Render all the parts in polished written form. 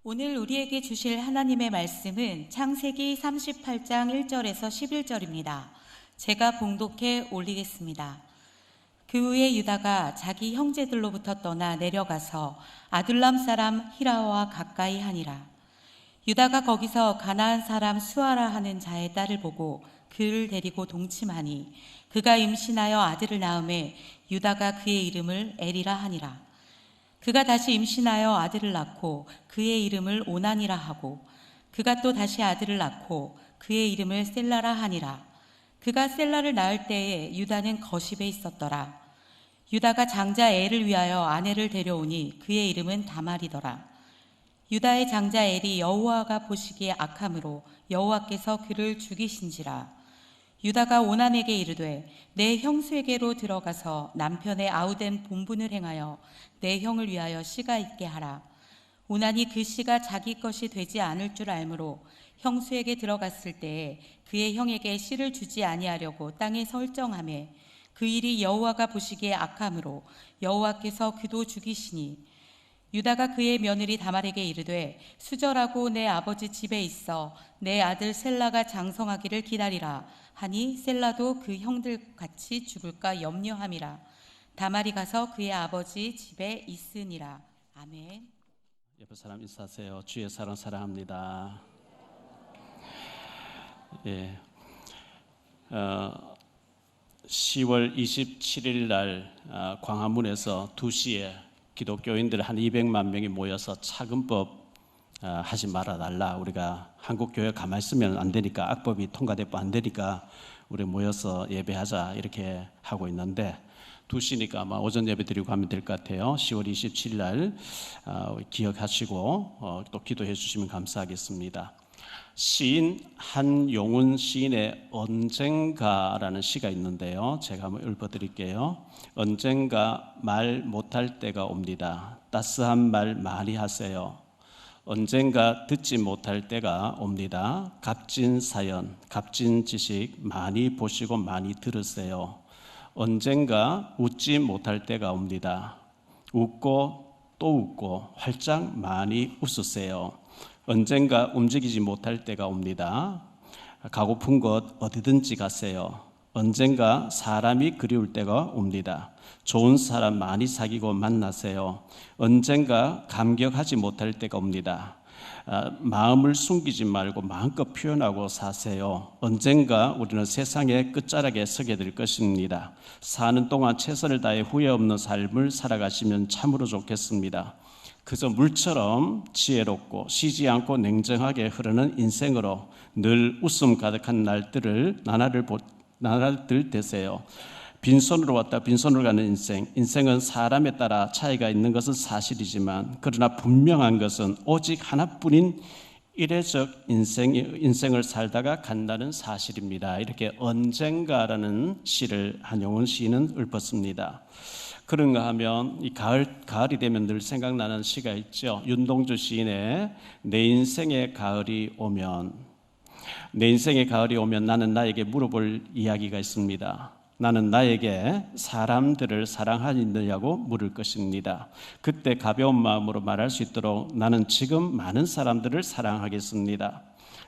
오늘 우리에게 주실 하나님의 말씀은 창세기 38장 1절에서 11절입니다. 제가 봉독해 올리겠습니다. 그 후에 유다가 자기 형제들로부터 떠나 내려가서 아둘람 사람 히라와 가까이 하니라. 유다가 거기서 가나안 사람 수아라 하는 자의 딸을 보고 그를 데리고 동침하니 그가 임신하여 아들을 낳음에 유다가 그의 이름을 에리라 하니라. 그가 다시 임신하여 아들을 낳고 그의 이름을 오난이라 하고 그가 또 다시 아들을 낳고 그의 이름을 셀라라 하니라. 그가 셀라를 낳을 때에 유다는 거십에 있었더라. 유다가 장자 엘을 위하여 아내를 데려오니 그의 이름은 다말이더라. 유다의 장자 엘이 여호와가 보시기에 악함으로 여호와께서 그를 죽이신지라. 유다가 오난에게 이르되 내 형수에게로 들어가서 남편의 아우된 본분을 행하여 내 형을 위하여 씨가 있게 하라. 오난이 그 씨가 자기 것이 되지 않을 줄 알므로 형수에게 들어갔을 때에 그의 형에게 씨를 주지 아니하려고 땅에 설정하매 그 일이 여호와가 보시기에 악함으로 여호와께서 그도 죽이시니 유다가 그의 며느리 다말에게 이르되 수절하고 내 아버지 집에 있어 내 아들 셀라가 장성하기를 기다리라 하니 셀라도 그 형들 같이 죽을까 염려함이라. 다말이 가서 그의 아버지 집에 있으니라. 아멘. 옆에 사람 인사하세요. 주의 사랑 사랑합니다. 10월 27일 날 광화문에서 2시에 기독교인들 한 200만 명이 모여서 차근법 하지 말아달라. 우리가 한국 교회 가만히 있으면 안 되니까, 악법이 통과되고 안 되니까 우리 모여서 예배하자 이렇게 하고 있는데 2시니까 아마 오전 예배 드리고 가면 될 것 같아요. 10월 27일 날 기억하시고 또 기도해 주시면 감사하겠습니다. 시인 한용운 시인의 언젠가라는 시가 있는데요. 제가 한번 읽어드릴게요. 언젠가 말 못할 때가 옵니다. 따스한 말 많이 하세요. 언젠가 듣지 못할 때가 옵니다. 값진 사연, 값진 지식 많이 보시고 많이 들으세요. 언젠가 웃지 못할 때가 옵니다. 웃고 또 웃고 활짝 많이 웃으세요. 언젠가 움직이지 못할 때가 옵니다. 가고픈 곳 어디든지 가세요. 언젠가 사람이 그리울 때가 옵니다. 좋은 사람 많이 사귀고 만나세요. 언젠가 감격하지 못할 때가 옵니다. 마음을 숨기지 말고 마음껏 표현하고 사세요. 언젠가 우리는 세상의 끝자락에 서게 될 것입니다. 사는 동안 최선을 다해 후회 없는 삶을 살아가시면 참으로 좋겠습니다. 그저 물처럼 지혜롭고 쉬지 않고 냉정하게 흐르는 인생으로 늘 웃음 가득한 날들을 나날들 되세요. 빈손으로 왔다 빈손으로 가는 인생은 사람에 따라 차이가 있는 것은 사실이지만 그러나 분명한 것은 오직 하나뿐인 이례적 인생을 살다가 간다는 사실입니다. 이렇게 언젠가라는 시를 한용운 시인은 읊었습니다. 그런가 하면 이 가을이 되면 늘 생각나는 시가 있죠. 윤동주 시인의 내 인생의 가을이 오면, 내 인생의 가을이 오면 나는 나에게 물어볼 이야기가 있습니다. 나는 나에게 사람들을 사랑하느냐고 물을 것입니다. 그때 가벼운 마음으로 말할 수 있도록 나는 지금 많은 사람들을 사랑하겠습니다.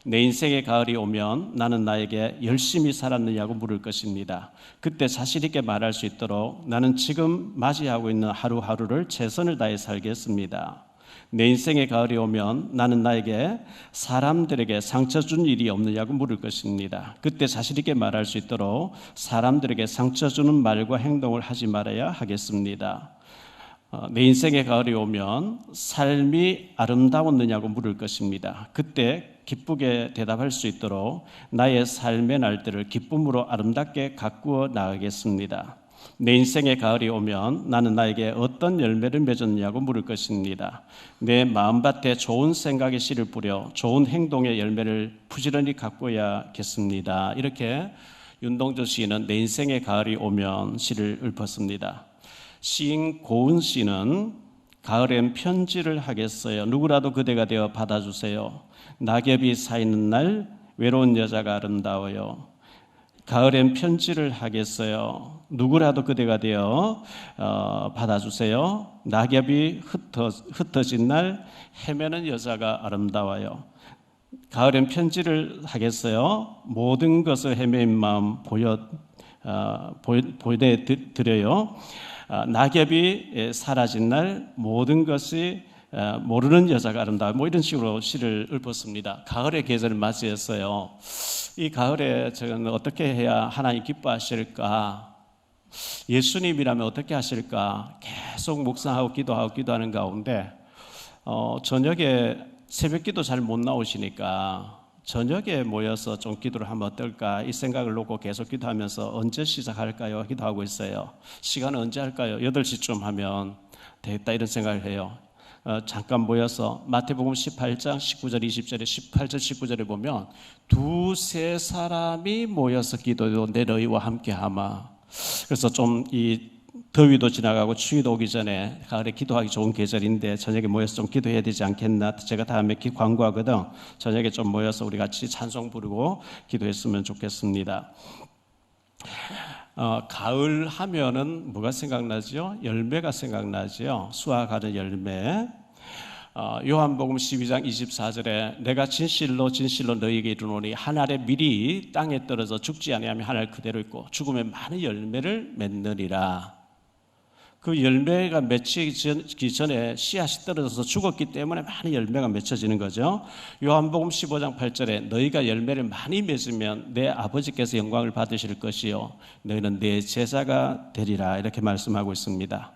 내 인생의 가을이 오면 나는 나에게 열심히 살았느냐고 물을 것입니다. 그때 자신 있게 말할 수 있도록 나는 지금 맞이하고 있는 하루하루를 최선을 다해 살겠습니다. 내 인생의 가을이 오면 나는 나에게 사람들에게 상처 준 일이 없느냐고 물을 것입니다. 그때 자신 있게 말할 수 있도록 사람들에게 상처 주는 말과 행동을 하지 말아야 하겠습니다. 내 인생의 가을이 오면 삶이 아름다웠느냐고 물을 것입니다. 그때 기쁘게 대답할 수 있도록 나의 삶의 날들을 기쁨으로 아름답게 가꾸어 나가겠습니다. 내 인생의 가을이 오면 나는 나에게 어떤 열매를 맺었느냐고 물을 것입니다. 내 마음밭에 좋은 생각의 씨를 뿌려 좋은 행동의 열매를 부지런히 가꾸어야겠습니다. 이렇게 윤동주 시인은 내 인생의 가을이 오면 시를 읊었습니다. 시인 고은 씨는 가을엔 편지를 하겠어요. 누구라도 그대가 되어 받아주세요. 낙엽이 쌓이는 날 외로운 여자가 아름다워요. 가을엔 편지를 하겠어요. 누구라도 그대가 되어 받아주세요. 낙엽이 흩어진 날 헤매는 여자가 아름다워요. 가을엔 편지를 하겠어요. 모든 것을 헤매인 마음 보여드려요. 낙엽이 사라진 날 모든 것이 모르는 여자가 아름다워. 뭐 이런 식으로 시를 읊었습니다. 가을의 계절을 맞이했어요. 이 가을에 저는 어떻게 해야 하나님 기뻐하실까? 예수님이라면 어떻게 하실까? 계속 묵상하고 기도하는 가운데 저녁에 새벽기도 잘 못 나오시니까 저녁에 모여서 좀 기도를 하면 어떨까 이 생각을 놓고 계속 기도하면서 언제 시작할까요? 기도하고 있어요. 시간은 언제 할까요? 8시쯤 하면 되겠다 이런 생각을 해요. 잠깐 모여서 마태복음 18장 19절 20절에 18절 19절에 보면 두세 사람이 모여서 기도도 내 너희와 함께 하마. 그래서 좀 이 더위도 지나가고 추위도 오기 전에 가을에 기도하기 좋은 계절인데 저녁에 모여서 좀 기도해야 되지 않겠나. 제가 다음에 광고하거든. 저녁에 좀 모여서 우리 같이 찬송 부르고 기도했으면 좋겠습니다. 가을 하면은 뭐가 생각나죠? 열매가 생각나죠. 수확하는 열매. 요한복음 12장 24절에 내가 진실로 너희에게 이르노니 한 알의 밀이 땅에 떨어져 죽지 아니하면 한 알 그대로 있고 죽으면 많은 열매를 맺느니라. 그 열매가 맺히기 전에 씨앗이 떨어져서 죽었기 때문에 많은 열매가 맺혀지는 거죠. 요한복음 15장 8절에 너희가 열매를 많이 맺으면 내 아버지께서 영광을 받으실 것이요 너희는 내 제자가 되리라 이렇게 말씀하고 있습니다.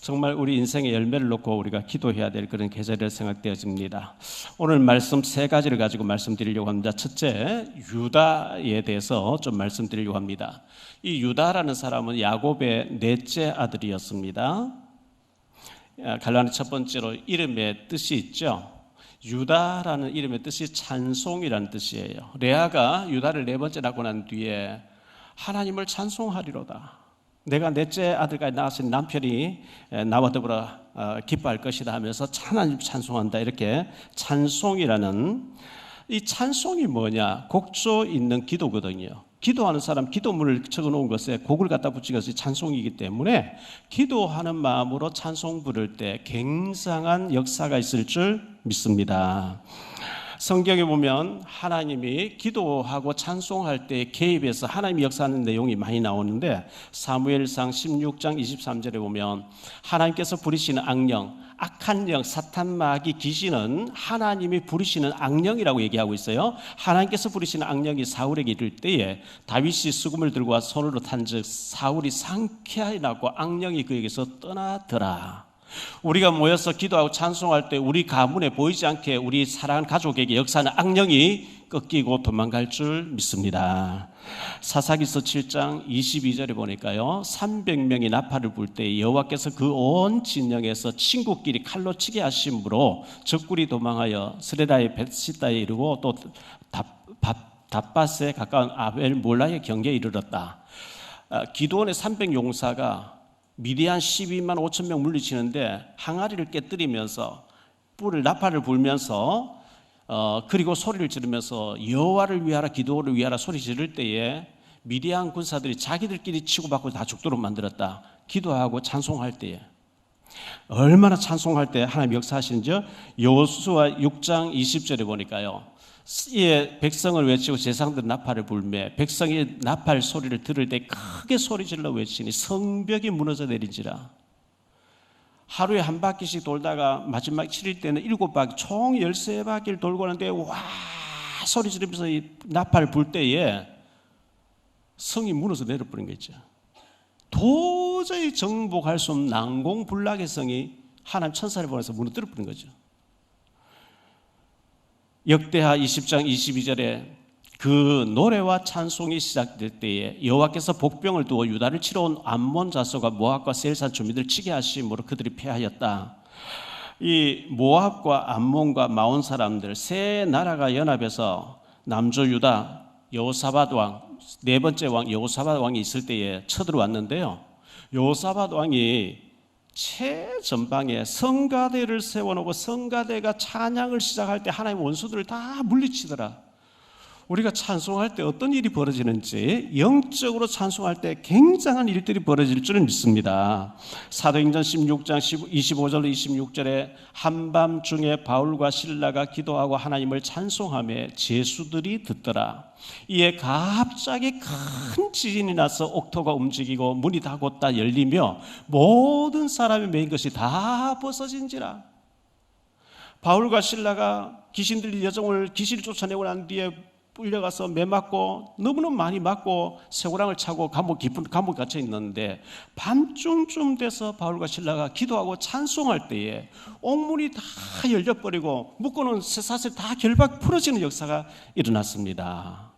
정말 우리 인생의 열매를 놓고 우리가 기도해야 될 그런 계절이 생각되어집니다. 오늘 말씀 세 가지를 가지고 말씀드리려고 합니다. 첫째, 유다에 대해서 좀 말씀드리려고 합니다. 이 유다라는 사람은 야곱의 넷째 아들이었습니다. 갈라디 첫 번째로 이름의 뜻이 있죠. 유다라는 이름의 뜻이 찬송이라는 뜻이에요. 레아가 유다를 네 번째 낳고 난 뒤에 하나님을 찬송하리로다. 내가 넷째 아들까지 낳았으니 남편이 나와 더불어 기뻐할 것이다 하면서 하나님 찬송한다. 이렇게 찬송이라는 이 찬송이 뭐냐? 곡조 있는 기도거든요. 기도하는 사람 기도문을 적어놓은 것에 곡을 갖다 붙인 것이 찬송이기 때문에 기도하는 마음으로 찬송 부를 때 굉장한 역사가 있을 줄 믿습니다. 성경에 보면 하나님이 기도하고 찬송할 때 개입해서 하나님이 역사하는 내용이 많이 나오는데 사무엘상 16장 23절에 보면 하나님께서 부리시는 악령, 악한 영, 사탄, 마귀, 귀신은 하나님이 부리시는 악령이라고 얘기하고 있어요. 하나님께서 부리시는 악령이 사울에게 이를 때에 다윗이 수금을 들고 와 손으로 탄즉 사울이 상쾌하게 나고 악령이 그에게서 떠나더라. 우리가 모여서 기도하고 찬송할 때 우리 가문에 보이지 않게 우리 사랑하는 가족에게 역사하는 악령이 꺾이고 도망갈 줄 믿습니다. 사사기서 7장 22절에 보니까요 300명이 나팔을 불 때 여호와께서 그 온 진영에서 친구끼리 칼로 치게 하심으로 적군이 도망하여 스레다의 벳시다에 이르고 또 답밭에 가까운 아벨 몰라의 경계에 이르렀다. 기드온의 300용사가 미디안 12만 5천 명 물리치는데 항아리를 깨뜨리면서 나팔을 불면서 그리고 소리를 지르면서 여호와를 위하라 기드온을 위하라 소리 지를 때에 미디안 군사들이 자기들끼리 치고받고 다 죽도록 만들었다. 기도하고 찬송할 때에 얼마나 찬송할 때 하나님 역사하시는지 여호수아 6장 20절에 보니까요 이에 백성을 외치고 제사장들 나팔을 불매 백성이 나팔 소리를 들을 때 크게 소리질러 외치니 성벽이 무너져 내린지라. 하루에 한 바퀴씩 돌다가 마지막 7일 때는 7바퀴 총 13바퀴를 돌고 하는데 와 소리 지르면서 이 나팔을 불 때에 성이 무너져 내려버린 거 있죠. 도저히 정복할 수 없는 난공불락의 성이 하나님 천사를 보내서 무너뜨려 버린 거죠. 역대하 20장 22절에 그 노래와 찬송이 시작될 때에 여호와께서 복병을 두어 유다를 치러 온 암몬 자손과 모압과 세일산 주민들 치게 하심으로 그들이 패하였다. 이 모압과 암몬과 마온 사람들 세 나라가 연합해서 남조 유다 여호사밧 왕 네 번째 왕 여호사밧 왕이 있을 때에 쳐들어왔는데요. 여호사밧 왕이 최전방에 성가대를 세워놓고 성가대가 찬양을 시작할 때 하나님 원수들을 다 물리치더라. 우리가 찬송할 때 어떤 일이 벌어지는지, 영적으로 찬송할 때 굉장한 일들이 벌어질 줄 믿습니다. 사도행전 16장 25절 26절에 한밤중에 바울과 실라가 기도하고 하나님을 찬송하며 제수들이 듣더라. 이에 갑자기 큰 지진이 나서 옥토가 움직이고 문이 다 곧다 열리며 모든 사람이 메인 것이 다 벗어진지라. 바울과 실라가 귀신 들린 여종을 귀신을 쫓아내고 난 뒤에 끌려가서 매 맞고 너무너무 많이 맞고 쇠고랑을 차고 깊은 감옥에 갇혀 있는데, 밤중쯤 돼서 바울과 실라가 기도하고 찬송할 때에 옥문이 다 열려버리고 묶어놓은 쇠사슬 다 결박 풀어지는 역사가 일어났습니다.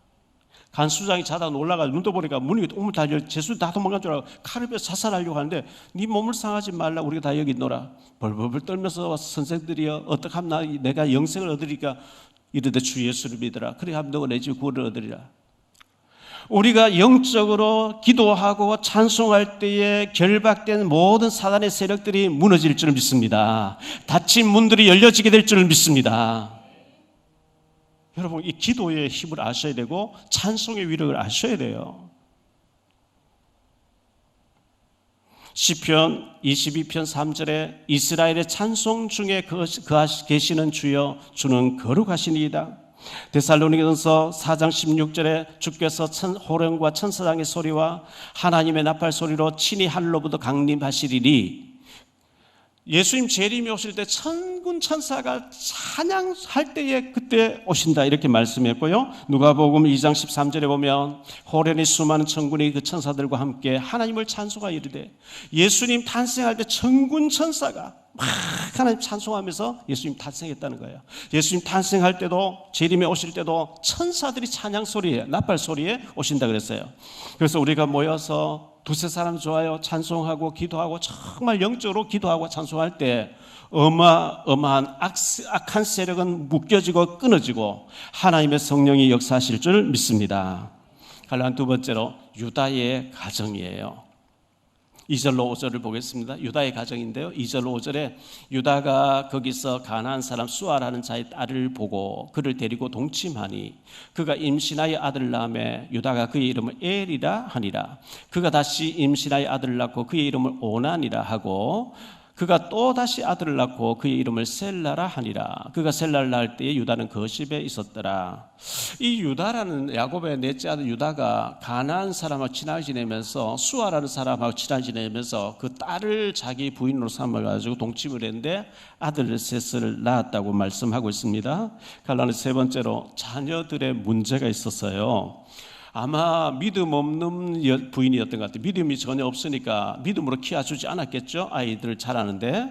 간수장이 자다가 놀라가 눈 떠보니까 문이 옥문 다 제수 다 도망간 줄 알고 칼을 빼서 자살하려고 하는데, 네 몸을 상하지 말라, 우리가 다 여기 있노라. 벌벌벌 떨면서 선생들이여 어떻게 하면 내가 영생을 얻으리까 이르되 주 예수를 믿으라. 그래 하면 너가 내 집 구원을 얻으리라. 우리가 영적으로 기도하고 찬송할 때에 결박된 모든 사단의 세력들이 무너질 줄 믿습니다. 닫힌 문들이 열려지게 될 줄 믿습니다. 여러분, 이 기도의 힘을 아셔야 되고 찬송의 위력을 아셔야 돼요. 시편 22편 3절에 이스라엘의 찬송 중에 계시는 주여 주는 거룩하시니이다. 데살로니가전서 4장 16절에 주께서 호령과 천사장의 소리와 하나님의 나팔 소리로 친히 하늘로부터 강림하시리니, 예수님 재림이 오실 때 천군 천사가 찬양할 때에 그때 오신다 이렇게 말씀했고요. 누가복음 2장 13절에 보면 호련히 수많은 천군이 그 천사들과 함께 하나님을 찬송하여 이르되, 예수님 탄생할 때 천군 천사가 막 하나님 찬송하면서 예수님 탄생했다는 거예요. 예수님 탄생할 때도 재림에 오실 때도 천사들이 찬양 소리에 나팔 소리에 오신다 그랬어요. 그래서 우리가 모여서 두세 사람 좋아요 찬송하고 기도하고 정말 영적으로 기도하고 찬송할 때 어마어마한 악한 세력은 묶여지고 끊어지고 하나님의 성령이 역사하실 줄 믿습니다. 갈라한 두 번째로 유다의 가정이에요. 2절로 5절을 보겠습니다. 유다의 가정인데요, 2절로 5절에 유다가 거기서 가나안 사람 수아라는 자의 딸을 보고 그를 데리고 동침하니 그가 임신하여 아들을 낳으며 유다가 그의 이름을 엘이라 하니라. 그가 다시 임신하여 아들을 낳고 그의 이름을 오난이라 하고 그가 또 다시 아들을 낳고 그의 이름을 셀라라 하니라. 그가 셀라를 낳을 때에 유다는 거십에 있었더라. 이 유다라는 야곱의 넷째 아들 유다가 가나안 사람하고 친하게 지내면서 수아라는 사람하고 친하게 지내면서 그 딸을 자기 부인으로 삼아가지고 동침을 했는데 아들 셋을 낳았다고 말씀하고 있습니다. 갈라는 세 번째로 자녀들의 문제가 있었어요. 아마 믿음 없는 부인이었던 것 같아요. 믿음이 전혀 없으니까 믿음으로 키워주지 않았겠죠. 아이들 잘하는데.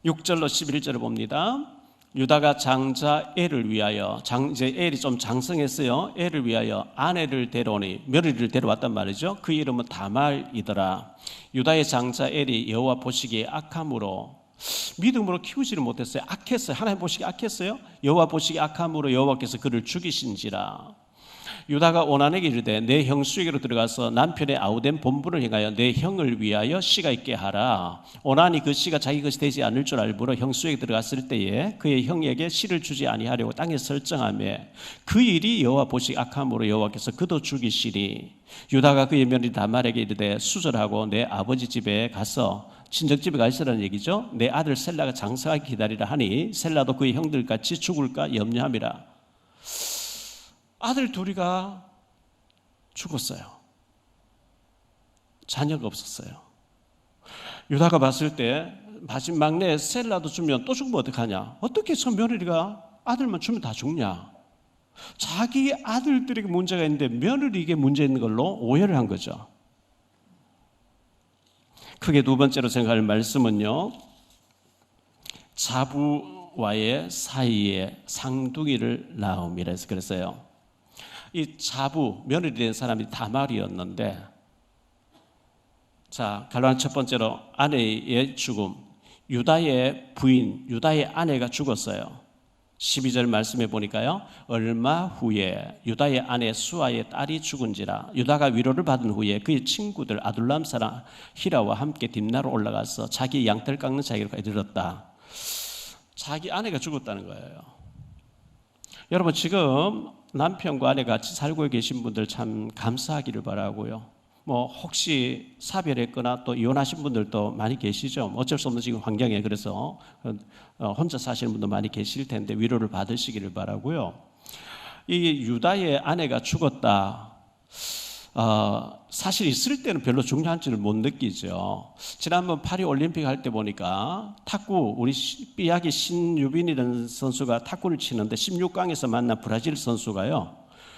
6절로 11절을 봅니다. 유다가 장자 엘을 위하여 이제 엘이 좀 장성했어요. 엘을 위하여 아내를 데려오니 며느리를 데려왔단 말이죠. 그 이름은 다말이더라. 유다의 장자 엘이 여호와 보시기에 악함으로 믿음으로 키우지를 못했어요. 악했어요. 하나님 보시기에 악했어요. 여호와 보시기에 악함으로 여호와께서 그를 죽이신지라. 유다가 오난에게 이르되 내 형수에게로 들어가서 남편의 아우된 본분을 행하여 내 형을 위하여 씨가 있게 하라. 오난이 그 씨가 자기 것이 되지 않을 줄 알므로 형수에게 들어갔을 때에 그의 형에게 씨를 주지 아니하려고 땅에 설정하며 그 일이 여호와 보시기 악함으로 여호와께서 그도 죽이시니 유다가 그의 며느리 다말에게 이르되 수절하고 내 아버지 집에 가서 친정집에 가 있으라는 얘기죠. 내 아들 셀라가 장성하게 기다리라 하니 셀라도 그의 형들같이 죽을까 염려함이라. 아들 둘이가 죽었어요. 자녀가 없었어요. 유다가 봤을 때 마지막 막내 셀라도 주면 또 죽으면 어떡하냐. 어떻게 저 며느리가 아들만 주면 다 죽냐. 자기 아들들에게 문제가 있는데 며느리에게 문제 있는 걸로 오해를 한 거죠. 크게 두 번째로 생각할 말씀은요, 자부와의 사이에 상둥이를 낳음이라 해서 그랬어요. 이 자부, 며느리 된 사람이 다말이었는데, 자, 갈라는 첫 번째로 아내의 죽음, 유다의 부인, 유다의 아내가 죽었어요. 12절 말씀해 보니까요, 얼마 후에 유다의 아내 수아의 딸이 죽은지라. 유다가 위로를 받은 후에 그의 친구들 아둘람 사람 히라와 함께 딥나로 올라가서 자기 양털 깎는 자기로 이르렀다. 자기 아내가 죽었다는 거예요. 여러분 지금 남편과 아내 같이 살고 계신 분들 참 감사하기를 바라고요. 뭐 혹시 사별했거나 또 이혼하신 분들도 많이 계시죠. 어쩔 수 없는 지금 환경에 그래서 혼자 사시는 분도 많이 계실 텐데 위로를 받으시기를 바라고요. 이 유다의 아내가 죽었다. 사실 있을 때는 별로 중요한지를 못 느끼죠. 지난번 파리 올림픽 할 때 보니까 탁구 우리 삐약이 신유빈이라는 선수가 탁구를 치는데 16강에서 만난 브라질 선수가요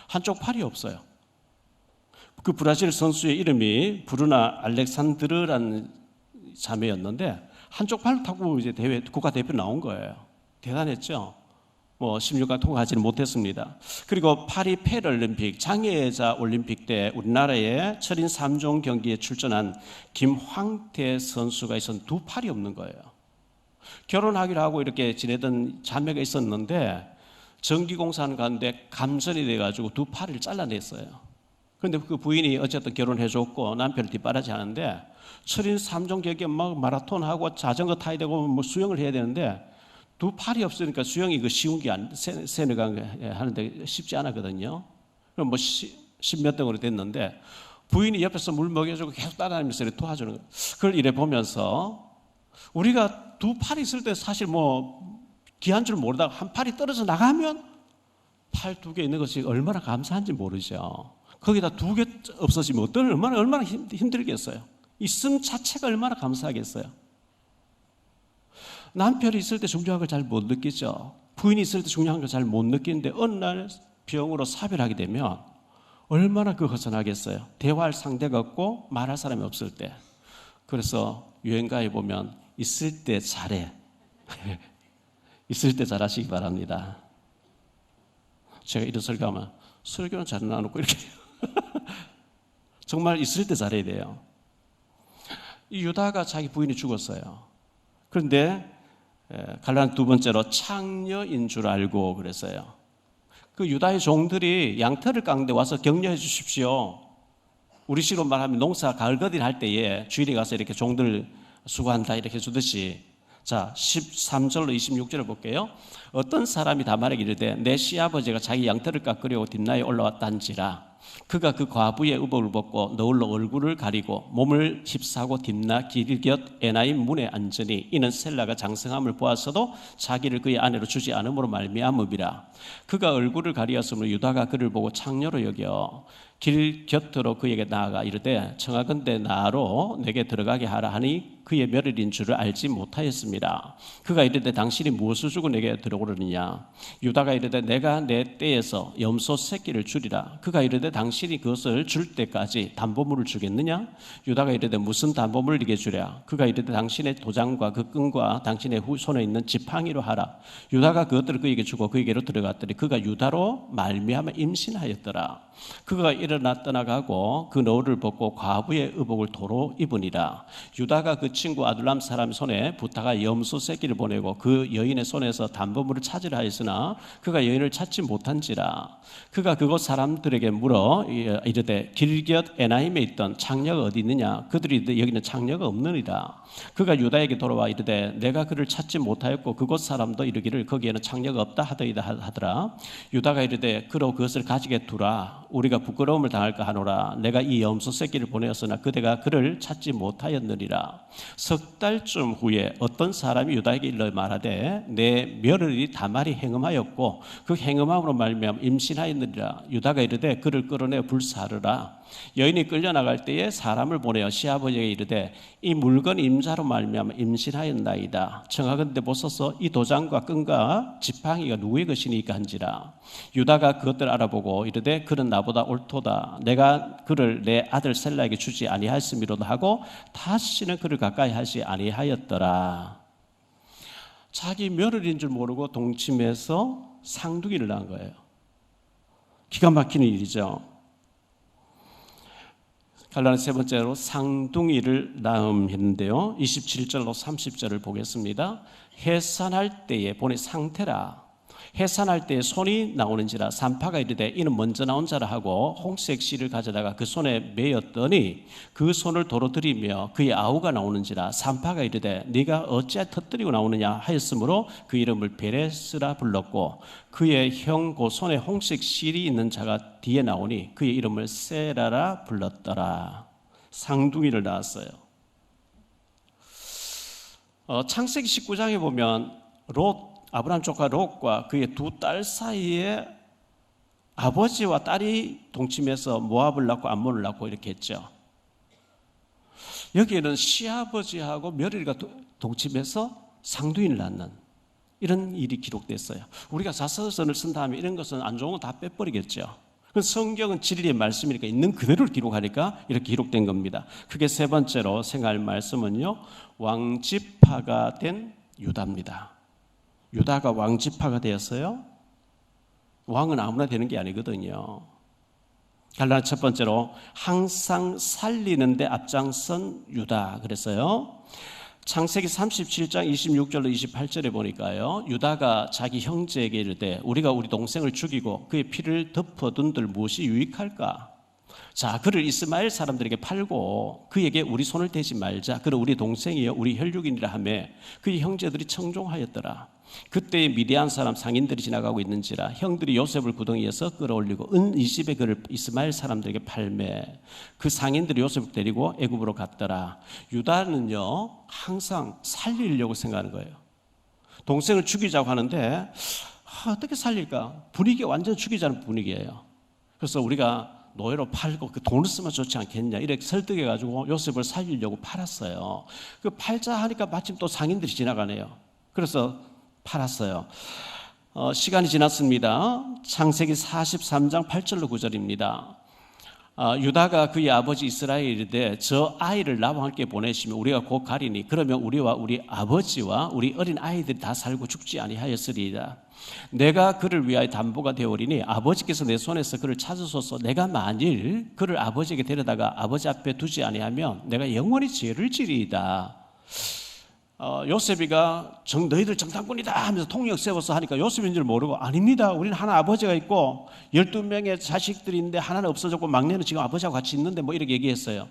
한쪽 팔이 없어요. 그 브라질 선수의 이름이 브루나 알렉산드르라는 자매였는데 한쪽 팔로 탁구 이제 대회 국가대표 나온 거예요. 대단했죠. 16강 통과하지는 못했습니다. 그리고 파리 패럴림픽 장애자 올림픽 때 우리나라의 철인 3종 경기에 출전한 김황태 선수가 있었는데 두 팔이 없는 거예요. 결혼하기로 하고 이렇게 지내던 자매가 있었는데 전기공사하는 가운데 감전이 돼가지고 두 팔을 잘라냈어요. 그런데 그 부인이 어쨌든 결혼해줬고 남편을 뒷바라지 하는데 철인 3종 경기에 막 마라톤하고 자전거 타야 되고 뭐 수영을 해야 되는데 두 팔이 없으니까 수영이 그 쉬운 게 세네 강 하는데 쉽지 않았거든요. 그럼 뭐 10몇 등으로 됐는데 부인이 옆에서 물 먹여주고 계속 따라다니면서 이렇게 도와주는 거예요. 그걸 이래 보면서 우리가 두 팔이 있을 때 사실 뭐 귀한 줄 모르다가 한 팔이 떨어져 나가면 팔 두 개 있는 것이 얼마나 감사한지 모르죠. 거기다 두 개 없어지면 얼마나 힘들겠어요. 있음 자체가 얼마나 감사하겠어요. 남편이 있을 때 중요한 걸 잘 못 느끼죠. 부인이 있을 때 중요한 걸 잘 못 느끼는데 어느 날 병으로 사별하게 되면 얼마나 그 허전하겠어요. 대화할 상대가 없고 말할 사람이 없을 때. 그래서 유행가에 보면 있을 때 잘해. 있을 때 잘하시기 바랍니다. 제가 이런 설교하면 설교는 잘 나누고 이렇게 정말 있을 때 잘해야 돼요. 이 유다가 자기 부인이 죽었어요. 그런데 갈라는 두 번째로 창녀인 줄 알고 그랬어요. 그 유다의 종들이 양털을 깎는데 와서 격려해 주십시오. 우리식으로 말하면 농사 가을거딜 할 때에 주일에 가서 이렇게 종들 수고한다 이렇게 해주듯이. 자 13절로 26절을 볼게요. 어떤 사람이 다 말하기를 이르되 내 시아버지가 자기 양털을 깎으려고 딥나에 올라왔단지라. 그가 그 과부의 의복을 벗고 너울로 얼굴을 가리고 몸을 휩싸고 딥나 길곁 에나임 문에 앉으니 이는 셀라가 장성함을 보았어도 자기를 그의 아내로 주지 않음으로 말미암음이라. 그가 얼굴을 가리었으므로 유다가 그를 보고 창녀로 여겨 길 곁으로 그에게 나아가 이르되 청하건대 나로 내게 들어가게 하라 하니 그의 며느리인 줄을 알지 못하였습니다. 그가 이르되 당신이 무엇을 주고 내게 들어오려느냐. 유다가 이르되 내가 내 떼에서 염소 새끼를 주리라. 그가 이르되 당신이 그것을 줄 때까지 담보물을 주겠느냐. 유다가 이르되 무슨 담보물을 네게 주랴. 그가 이르되 당신의 도장과 그 끈과 당신의 손에 있는 지팡이로 하라. 유다가 그것들을 그에게 주고 그에게로 들어갔더니 그가 유다로 말미암아 임신하였더라. 그가 일어나 떠나가고 그 너울을 벗고 과부의 의복을 도로 입으니라. 유다가 그 친구 아둘람 사람 손에 부타가 염소 새끼를 보내고 그 여인의 손에서 담보물을 찾으라 하였으나 그가 여인을 찾지 못한지라. 그가 그곳 사람들에게 물어 이르되 길곁 에나임에 있던 창녀가 어디 있느냐. 그들이 이르되 여기는 창녀가 없느니라. 그가 유다에게 돌아와 이르되 내가 그를 찾지 못하였고 그곳 사람도 이르기를 거기에는 창녀가 없다 하더라. 유다가 이르되 그로 그것을 가지게 두라. 우리가 부끄러움을 당할까 하노라. 내가 이 염소 새끼를 보내었으나 그대가 그를 찾지 못하였느니라. 석 달쯤 후에 어떤 사람이 유다에게 일러 말하되 내 며느리 다말이 행음하였고 그 행음함으로 말미암아 임신하였느니라. 유다가 이르되 그를 끌어내 불사르라. 여인이 끌려나갈 때에 사람을 보내어 시아버지에게 이르되 이 물건 임자로 말미암아 임신하였나이다. 청하건대 보소서 이 도장과 끈과 지팡이가 누구의 것이니까 한지라. 유다가 그것들 알아보고 이르되 그는 나보다 옳도다. 내가 그를 내 아들 셀라에게 주지 아니하였음이로도 하고 다시는 그를 가까이 하지 아니하였더라. 자기 며느리인 줄 모르고 동침해서 상둥이를 낳은 거예요. 기가 막히는 일이죠. 갈라는 세 번째로 상둥이를 낳음했는데요. 27절로 30절을 보겠습니다. 해산할 때에 보니 상태라. 해산할 때 손이 나오는지라 산파가 이르되 이는 먼저 나온 자라 하고 홍색 실을 가져다가 그 손에 매었더니 그 손을 도로 들이며 그의 아우가 나오는지라 산파가 이르되 네가 어찌 터뜨리고 나오느냐 하였으므로 그 이름을 베레스라 불렀고 그의 형 그 손에 홍색 실이 있는 자가 뒤에 나오니 그의 이름을 세라라 불렀더라. 상둥이를 낳았어요. 창세기 19장에 보면 아브라함 조카 롯과 그의 두 딸 사이에 아버지와 딸이 동침해서 모압을 낳고 암몬을 낳고 이렇게 했죠. 여기에는 시아버지하고 며느리가 동침해서 상둥이를 낳는 이런 일이 기록됐어요. 우리가 자서전을 쓴 다음에 이런 것은 안 좋은 거 다 빼버리겠죠. 성경은 진리의 말씀이니까 있는 그대로 기록하니까 이렇게 기록된 겁니다. 그게 세 번째로 생각할 말씀은요, 왕지파가 된 유다입니다. 유다가 왕지파가 되었어요. 왕은 아무나 되는 게 아니거든요. 갈라디아 첫 번째로 항상 살리는 데 앞장선 유다 그랬어요. 창세기 37장 26절로 28절에 보니까요, 유다가 자기 형제에게 이르되 우리가 우리 동생을 죽이고 그의 피를 덮어둔들 무엇이 유익할까? 자, 그를 이스마엘 사람들에게 팔고 그에게 우리 손을 대지 말자. 그는 우리 동생이여 우리 혈육이니라 하며 그의 형제들이 청종하였더라. 그때 미디안 사람 상인들이 지나가고 있는지라 형들이 요셉을 구덩이에서 끌어올리고 은 20에 그를 이스마엘 사람들에게 팔매 그 상인들이 요셉을 데리고 애굽으로 갔더라. 유다는요 항상 살리려고 생각하는 거예요. 동생을 죽이자고 하는데 어떻게 살릴까? 분위기가 완전 죽이자는 분위기예요. 그래서 우리가 노예로 팔고 그 돈을 쓰면 좋지 않겠냐 이렇게 설득해가지고 요셉을 살리려고 팔았어요. 그 팔자 하니까 마침 또 상인들이 지나가네요. 그래서 팔았어요. 시간이 지났습니다. 창세기 43장 8절로 9절입니다. 유다가 그의 아버지 이스라엘이 이르되 저 아이를 나와 함께 보내시면 우리가 곧 가리니 그러면 우리와 우리 아버지와 우리 어린 아이들이 다 살고 죽지 아니하였으리이다. 내가 그를 위하여 담보가 되오리니 아버지께서 내 손에서 그를 찾으소서. 내가 만일 그를 아버지에게 데려다가 아버지 앞에 두지 아니하면 내가 영원히 죄를 지리이다. 요셉이가 너희들 정탐꾼이다 하면서 통역 세워서 하니까 요셉인 줄 모르고 아닙니다. 우리는 하나 아버지가 있고 12명의 자식들이 있는데 하나는 없어졌고 막내는 지금 아버지하고 같이 있는데 뭐 이렇게 얘기했어요.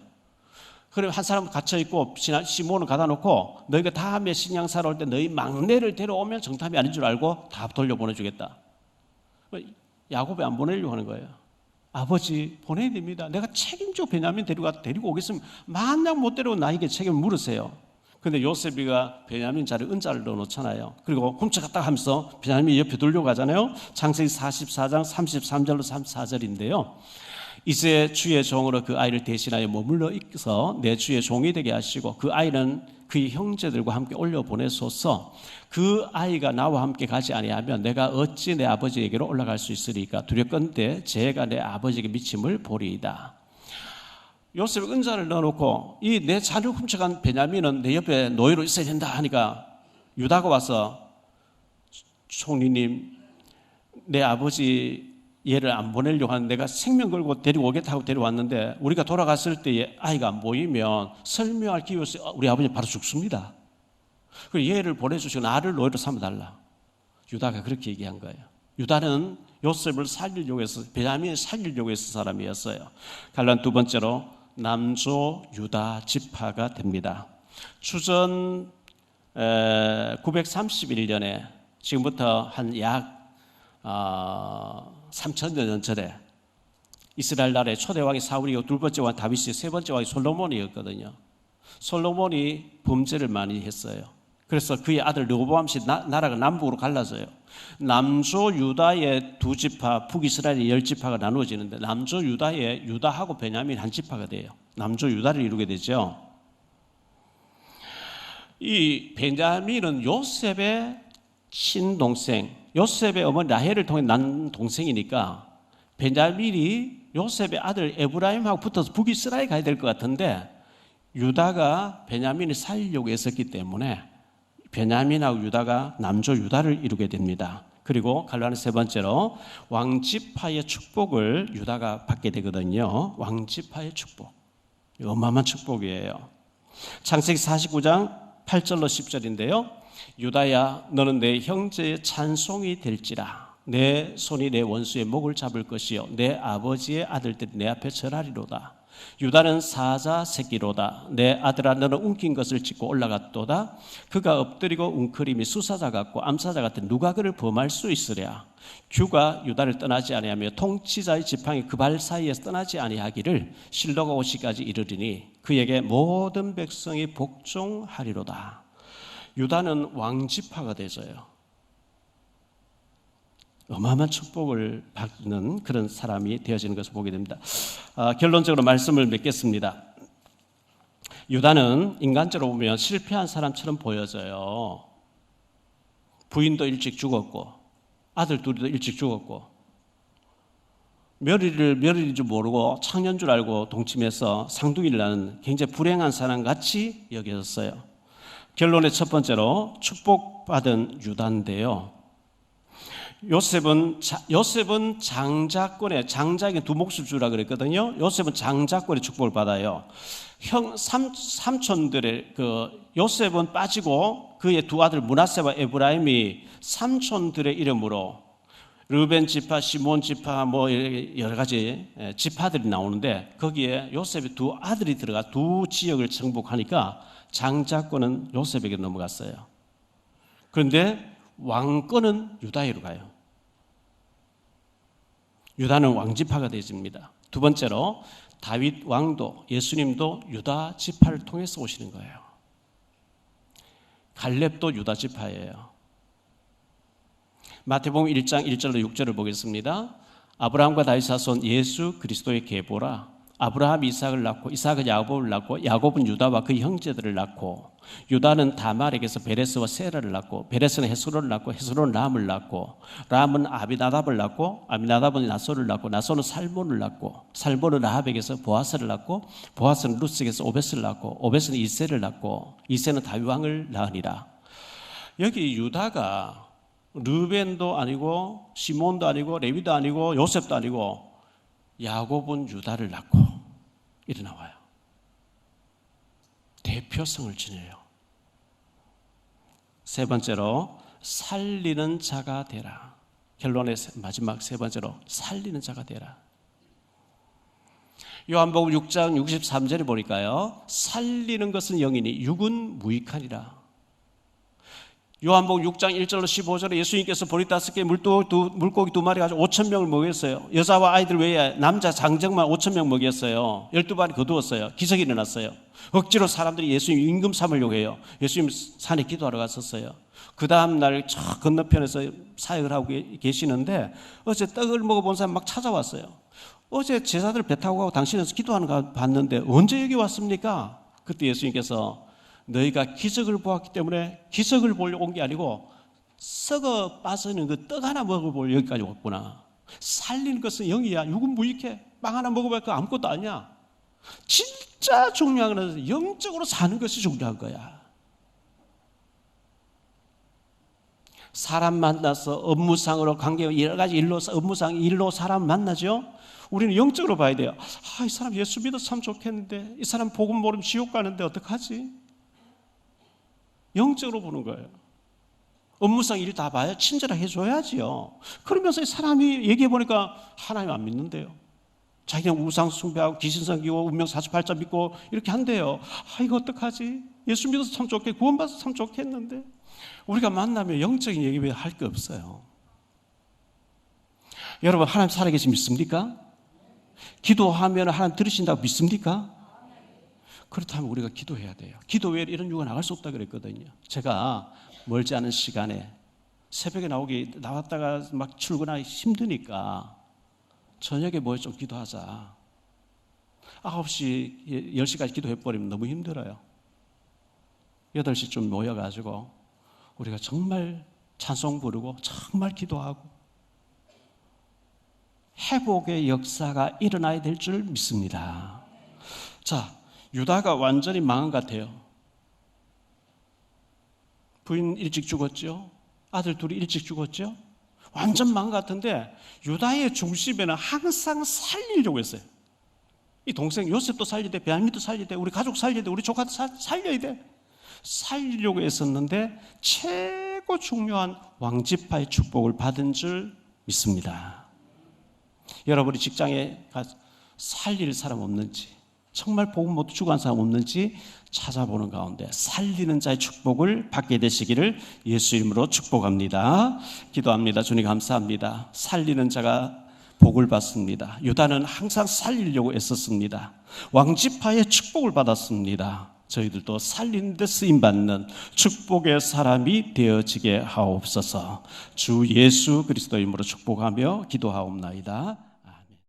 그리고 한 사람은 갇혀있고 시몬을 가다 놓고 너희가 다음에 식량사러 올 때 너희 막내를 데려오면 정탐이 아닌 줄 알고 다 돌려보내주겠다. 야곱이 안 보내려고 하는 거예요. 아버지 보내야 됩니다. 내가 책임져 베냐민 데리고 오겠으면 만약 못 데려오면 나에게 책임을 물으세요. 근데 요셉이가 베냐민 자리에 은자를 넣어놓잖아요. 그리고 훔쳐갔다 하면서 베냐민이 옆에 돌려가잖아요. 창세기 44장 33절로 34절인데요. 이제 주의 종으로 그 아이를 대신하여 머물러 있어서 내 주의 종이 되게 하시고 그 아이는 그의 형제들과 함께 올려보내소서. 그 아이가 나와 함께 가지 아니하면 내가 어찌 내 아버지에게로 올라갈 수 있으리까? 두렵건대 제가 내 아버지에게 미침을 보리이다. 요셉이 은자를 넣어놓고 이 내 자녀 훔쳐간 베냐민은 내 옆에 노예로 있어야 된다 하니까 유다가 와서 총리님 내 아버지 얘를 안 보내려고 하는데 내가 생명 걸고 데리고 오겠다고 데려왔는데 우리가 돌아갔을 때 아이가 안 보이면 설명할 기회 없이 우리 아버지 바로 죽습니다. 그리고 얘를 보내주시고 나를 노예로 삼아달라. 유다가 그렇게 얘기한 거예요. 유다는 요셉을 살리려고 해서 베냐민을 살리려고 했던 사람이었어요. 갈라디아 두 번째로 남조 유다 지파가 됩니다. 주전 931년에 지금부터 한 약 3000년 전에 이스라엘 나라의 초대 왕이 사울이고 두 번째 왕 다윗이 세 번째 왕이 솔로몬이었거든요. 솔로몬이 범죄를 많이 했어요. 그래서 그의 아들 르호보암시 나라가 남북으로 갈라져요. 남조 유다의 두 지파, 북이스라엘의 10지파가 나누어지는데 남조 유다의 유다하고 베냐민 한 지파가 돼요. 남조 유다를 이루게 되죠. 이 베냐민은 요셉의 친동생, 요셉의 어머니 라헬을 통해 난 동생이니까 베냐민이 요셉의 아들 에브라임하고 붙어서 북이스라엘 가야 될 것 같은데 유다가 베냐민을 살리려고 했었기 때문에 베냐민하고 유다가 남조 유다를 이루게 됩니다. 그리고 갈라디아 세 번째로 왕지파의 축복을 유다가 받게 되거든요. 왕지파의 축복. 어마어마한 축복이에요. 창세기 49장 8절로 10절인데요. 유다야 너는 내 형제의 찬송이 될지라. 내 손이 내 원수의 목을 잡을 것이요 내 아버지의 아들들이 내 앞에 절하리로다. 유다는 사자 새끼로다. 내 아들아 너는 움킨 것을 짚고 올라갔도다. 그가 엎드리고 웅크림이 수사자 같고 암사자 같은 누가 그를 범할 수 있으랴. 규가 유다를 떠나지 아니하며 통치자의 지팡이 그 발 사이에서 떠나지 아니하기를 실로가 오시기까지 이르리니 그에게 모든 백성이 복종하리로다. 유다는 왕지파가 되져요. 어마어마한 축복을 받는 그런 사람이 되어지는 것을 보게 됩니다. 결론적으로 말씀을 맺겠습니다. 유다는 인간적으로 보면 실패한 사람처럼 보여져요. 부인도 일찍 죽었고 아들 둘이도 일찍 죽었고 며느리인 줄 모르고 창녀인 줄 알고 동침해서 쌍둥이를 낳은 굉장히 불행한 사람같이 여겨졌어요. 결론의 첫 번째로 축복받은 유다인데요. 요셉은 장자에게 두 몫을 주라 그랬거든요. 요셉은 장자권의 축복을 받아요. 삼촌들의 요셉은 빠지고 그의 두 아들 므낫세와 에브라임이 삼촌들의 이름으로 르벤 지파, 시몬 지파 뭐 여러 가지 지파들이 나오는데 거기에 요셉의 두 아들이 들어가 두 지역을 정복하니까 장자권은 요셉에게 넘어갔어요. 그런데 왕권은 유다에로 가요. 유다는 왕지파가 되어집니다. 두 번째로 다윗 왕도 예수님도 유다 지파를 통해서 오시는 거예요. 갈렙도 유다 지파예요. 마태복음 1장 1절로 6절을 보겠습니다. 아브라함과 다윗 자손 예수 그리스도의 계보라. 아브라함이 이삭을 낳고 이삭은 야곱을 낳고 야곱은 유다와 그 형제들을 낳고 유다는 다말에게서 베레스와 세라를 낳고 베레스는 헤스론을 낳고 헤스론은 람을 낳고 람은 아비나답을 낳고 아비나답은 나소를 낳고 나소는 살몬을 낳고 살몬은 라합에게서 보아스를 낳고 보아스는 루스에게서 오벳을 낳고 오벳은 이새를 낳고 이새는 다윗 왕을 낳으니라. 여기 유다가 르벤도 아니고 시몬도 아니고 레위도 아니고 요셉도 아니고 야곱은 유다를 낳고 이래 나와요. 대표성을 지녀요. 세 번째로 살리는 자가 되라. 결론의 마지막 세 번째로 살리는 자가 되라. 요한복음 6장 63절에 보니까요. 살리는 것은 영이니 육은 무익하니라. 요한복음 6장 1절로 15절에 예수님께서 보리 5개 물고기 2마리 가지고 5,000명을 먹였어요. 여자와 아이들 외에 남자 장정만 5,000명 먹였어요. 12발이 거두었어요. 기적이 일어났어요. 억지로 사람들이 예수님 임금 삼으려고 해요. 예수님 산에 기도하러 갔었어요. 그 다음 날 저 건너편에서 사역을 하고 계시는데 어제 떡을 먹어본 사람 막 찾아왔어요. 어제 제자들 배 타고 가고 당신은 기도하는 거 봤는데 언제 여기 왔습니까? 그때 예수님께서 너희가 기적을 보았기 때문에 기적을 보려고 온 게 아니고 썩어 빠지는 그 떡 하나 먹어보려 여기까지 왔구나. 살리는 것은 영이야. 육은 무익해. 빵 하나 먹어보니까 아무것도 아니야. 진짜 중요한 것은 영적으로 사는 것이 중요한 거야. 사람 만나서 업무상으로 관계 여러 가지 일로 업무상 일로 사람 만나죠. 우리는 영적으로 봐야 돼요. 이 사람 예수 믿어서 참 좋겠는데 이 사람 복음 모르면 지옥 가는데 어떡하지? 영적으로 보는 거예요. 업무상 일 다 봐야 친절하게 해줘야지요. 그러면서 이 사람이 얘기해 보니까 하나님 안 믿는데요. 자기는 우상 숭배하고 귀신 섬기고 운명 48자 믿고 이렇게 한대요. 이거 어떡하지? 예수 믿어서 참 좋겠 구원받아서 참 좋겠는데 우리가 만나면 영적인 얘기 왜 할 게 없어요. 여러분 하나님 살아계신 믿습니까? 기도하면 하나님 들으신다고 믿습니까? 그렇다면 우리가 기도해야 돼요. 기도 외에 이런 유가 나갈 수 없다 그랬거든요. 제가 멀지 않은 시간에 새벽에 나왔다가 막 출근하기 힘드니까 저녁에 모여 좀 기도하자. 9시, 10시까지 기도해버리면 너무 힘들어요. 8시쯤 모여가지고 우리가 정말 찬송 부르고 정말 기도하고 회복의 역사가 일어나야 될 줄 믿습니다. 자, 유다가 완전히 망한 것 같아요. 부인 일찍 죽었죠. 아들 둘이 일찍 죽었죠. 완전 망한 것 같은데 유다의 중심에는 항상 살리려고 했어요. 이 동생 요셉도 살려야 돼, 베냐민도 살려야 돼, 우리 가족 살려야 돼, 우리 조카도 살려야 돼. 살리려고 애썼는데 최고 중요한 왕지파의 축복을 받은 줄 믿습니다. 여러분이 직장에 살릴 사람 없는지, 정말 복음 못 주고 간 사람 없는지 찾아보는 가운데 살리는 자의 축복을 받게 되시기를 예수 이름으로 축복합니다. 기도합니다. 주님 감사합니다. 살리는 자가 복을 받습니다. 유다는 항상 살리려고 애썼습니다. 왕지파의 축복을 받았습니다. 저희들도 살리는 데 쓰임받는 축복의 사람이 되어지게 하옵소서. 주 예수 그리스도 이름으로 축복하며 기도하옵나이다.